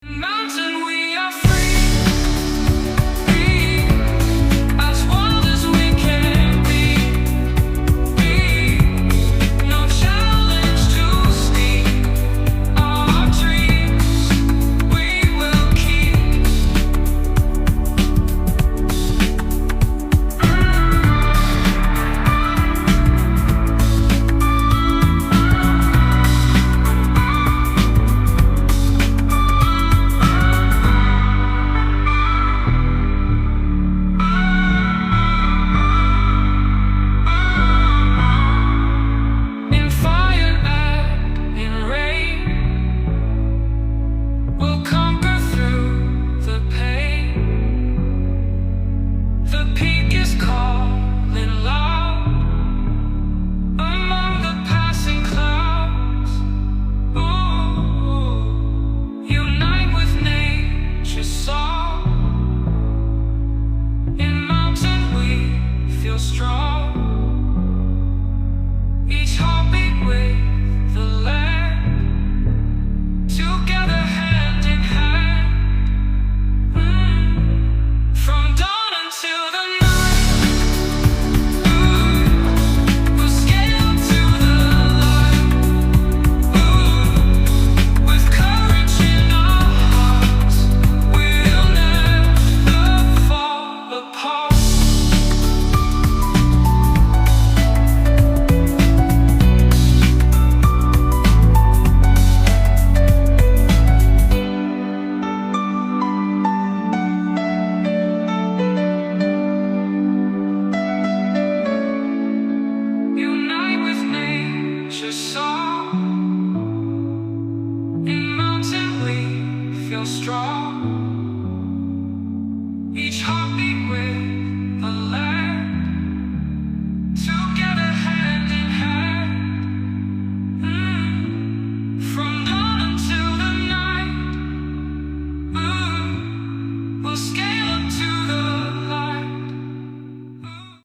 Mountain, we are free, as wild as we can be. No challenge too steep. Our dreams we will keep. In fire and in rain, we'll conquer through the pain. The peak is calling loud among the passing clouds. Ooh, unite with nature's song. In mountain we feel strong. Each heartbeat with the land, together hand in hand. From dawn until the night, we'll scale to the light. With courage in our hearts, we'll never fall apart. Unite with nature's song. In mountain we feel strong.